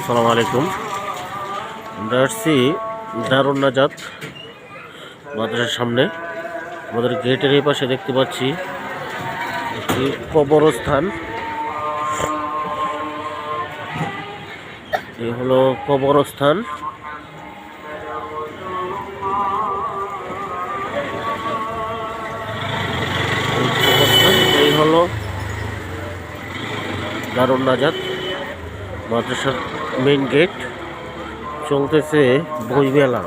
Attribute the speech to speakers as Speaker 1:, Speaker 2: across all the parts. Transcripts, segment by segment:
Speaker 1: আসসালামু আলাইকুম। আমরা আসছি দারুন নাজাত মাদ্রাসার সামনে। আমাদের গেটের এই পাশে দেখতে পাচ্ছি একটি কবরস্থান। এই হলো কবরস্থান। এই হলো দারুন নাজাত মাদ্রাসার মেইন গেট। চলতেছে বই মেলা।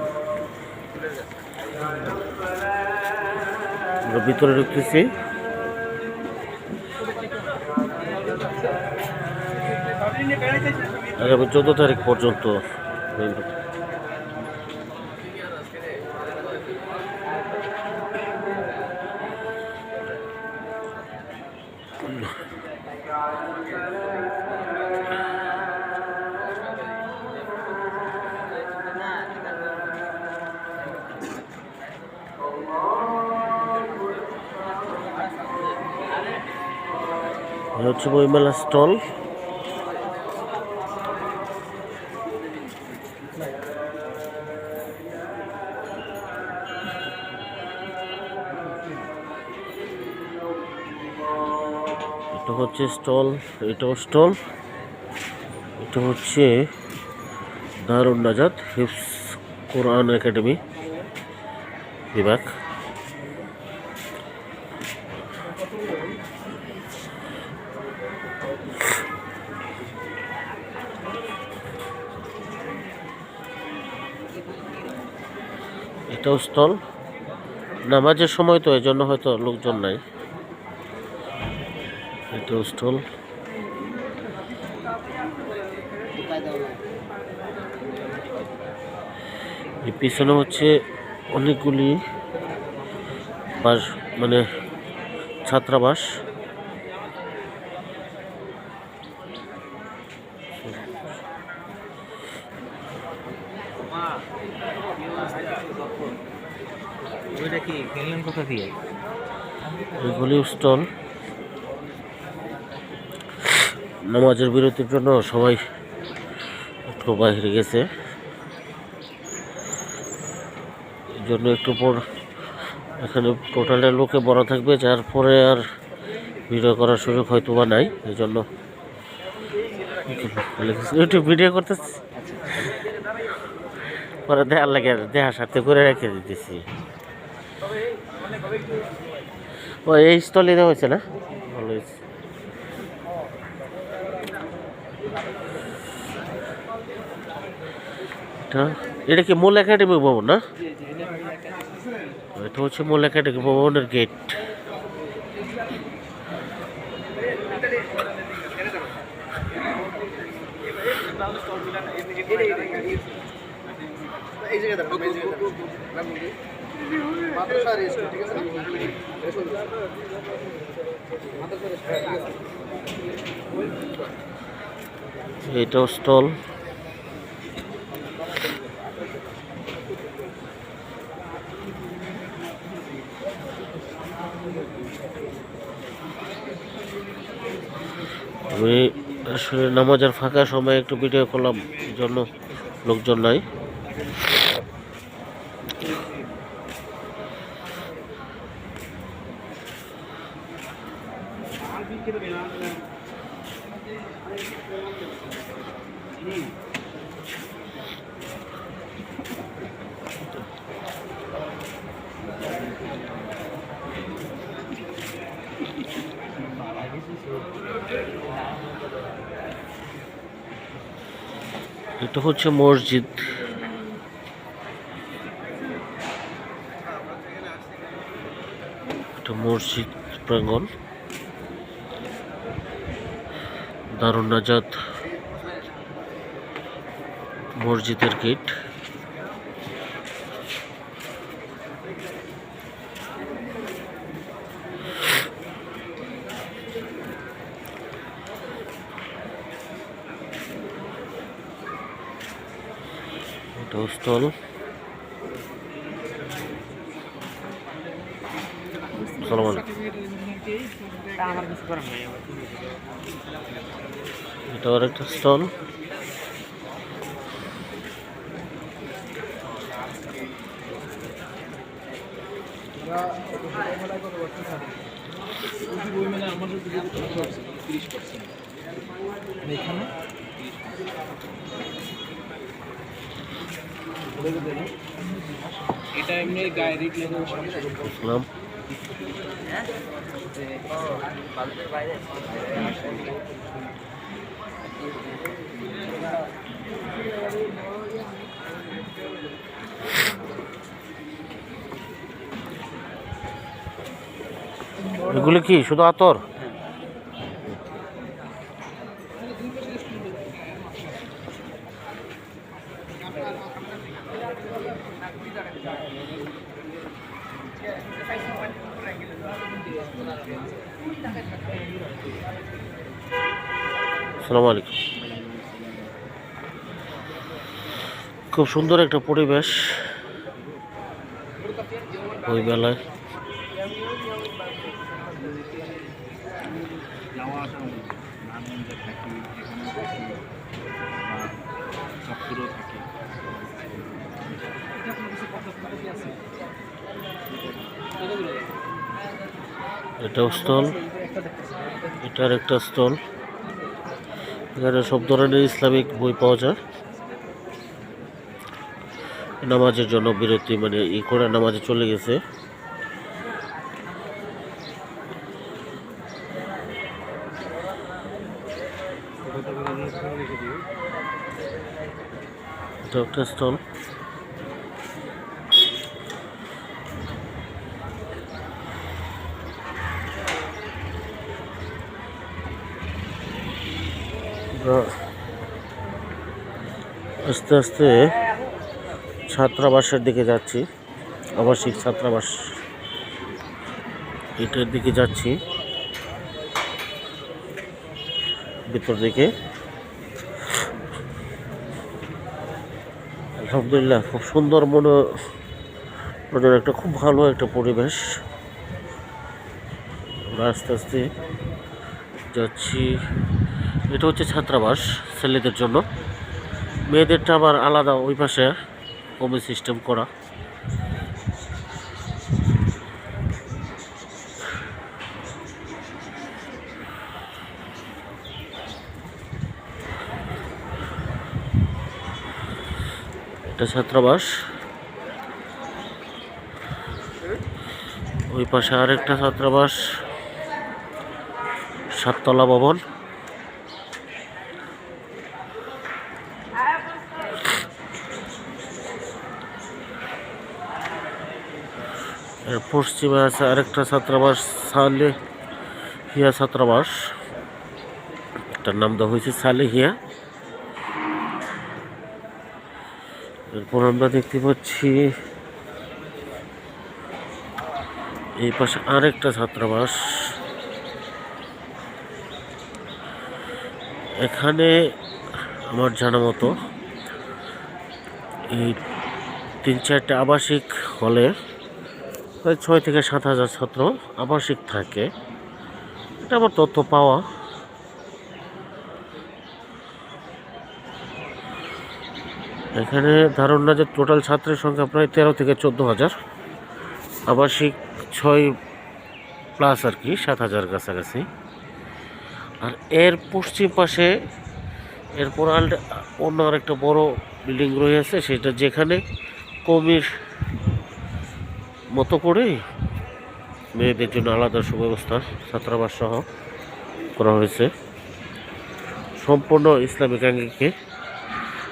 Speaker 1: আমরা ভিতরে ঢুকতেছি। আগামী 14 তারিখ পর্যন্ত। হচ্ছে বইমেলা স্টল। এটা হচ্ছে স্টল, এটাও স্টল। এটা হচ্ছে দারুন নাজাত হিফজ কোরআন একাডেমি বিভাগ। এটাও স্টল। নামাজের সময় তো এই জন্য হয়তো লোকজন নাই। এটাও স্টল। এই পিছনে হচ্ছে অনেকগুলি বাস, মানে ছাত্রাবাস। এগুলি স্টল। নামাজের বিরতির জন্য সবাই একটু বাইরে গেছে, এই জন্য একটু পর এখানে টোটালের লোকে বড় থাকবে, যার পরে আর ভিডিও করার সুযোগ হয়তো বা নাই। এই জন্য একটু ভিডিও করতেছি, পরে দেখার লাগে দেখার সাথে করে রেখে দিতেছি। ও এই স্টলে দেওয়া হয়েছে না, ভালো হয়েছে। এটা কি মূল একাডেমি ভবন না? এটা হচ্ছে মূল একাডেমি ভবনের গেট। এটাও স্টল। আমি আসলে নামাজের ফাঁকা সময় একটু ভিডিও করলাম, এই জন্য লোকজন নাই। এটা হচ্ছে মসজিদ। এটা মসজিদ প্রাঙ্গণ। দারুন নাজাত মসজিদের গেট। এটাও স্টল। এটা আর একটা স্টল।
Speaker 2: এটা এমনি গায়ে রিট লেগে
Speaker 1: বুঝলাম। এগুলি কি শুধু আতর? আসসালামু আলাইকুম। খুব সুন্দর একটা পরিবেশ ওই বেলায়। এটাও স্টল, এটার একটা স্টল। এখানে সব ধরনের ইসলামিক বই পাওয়া যায়। নামাজের জন্য বিরতি, মানে করে নামাজে চলে গেছে। এটা একটা স্টল। আস্তে আস্তে ছাত্রাবাসের দিকে যাচ্ছি, আবাসিক ছাত্রাবাস, এটার দিকে যাচ্ছি ভিতর দিকে। আলহামদুলিল্লাহ খুব সুন্দর মনে একটা খুব ভালো একটা পরিবেশ। আমরা আস্তে আস্তে যাচ্ছি। এটা হচ্ছে ছাত্রাবাস ছেলেদের জন্য, মেয়েদেরটা আবার আলাদা ওই পাশে কমে সিস্টেম করা। এটা ছাত্রাবাস, ওই পাশে আরেকটা ছাত্রাবাস, 7 তলা ভবন। এর পশ্চিমে আছে আরেকটা ছাত্রাবাস, সালেহিয়া ছাত্রাবাস। এটার নাম দেওয়া হয়েছে সালেহিয়া। এরপর আমরা দেখতে পাচ্ছি এই পাশে আরেকটা ছাত্রাবাস। এখানে আমার জানা মতো এই 3-4টা আবাসিক হলে প্রায় 6 থেকে 7 হাজার ছাত্র আবাসিক থাকে, এটা আমার তথ্য পাওয়া। এখানে ধারণা যে টোটাল ছাত্রের সংখ্যা প্রায় 13 থেকে 14 হাজার, আবাসিক 6+ আর কি, 7 হাজার কাছাকাছি। আর এর পশ্চিম পাশে এরপর অন্য আরেকটা বড় বিল্ডিং রয়েছে, সেটা যেখানে কমির মতো করে মেয়েদের জন্য আলাদা সুব্যবস্থা ছাত্রাবাস সহ করা হয়েছে, সম্পূর্ণ ইসলামিক আঙ্গিকে।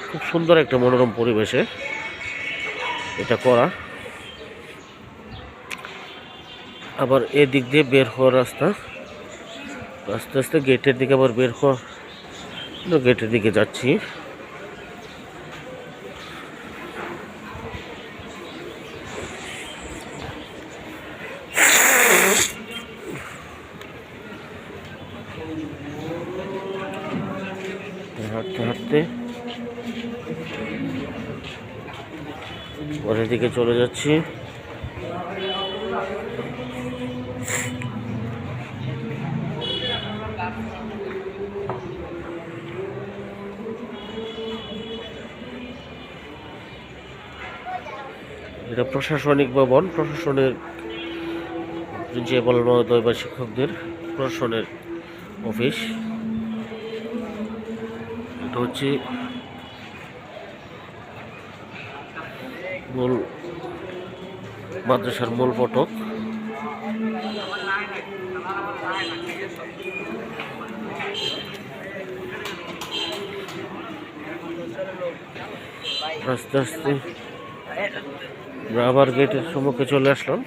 Speaker 1: খুব সুন্দর একটা মনোরম পরিবেশে এটা করা। আবার এদিক দিয়ে বের হওয়ার রাস্তা, আস্তে আস্তে গেটের দিকে আবার বের হওয়া, গেটের দিকে যাচ্ছি। হাঁটতে হাঁটতে পরের দিকে চলে যাচ্ছি। এটা প্রশাসনিক ভবন, প্রশাসনের প্রিন্সিপাল মহোদয় বা শিক্ষকদের প্রশাসনের অফিস। এটা হচ্ছে মূল মাদ্রাসার মূল ফটক। আস্তে আস্তে আমরা আবার গেটের সম্মুখে চলে আসলাম।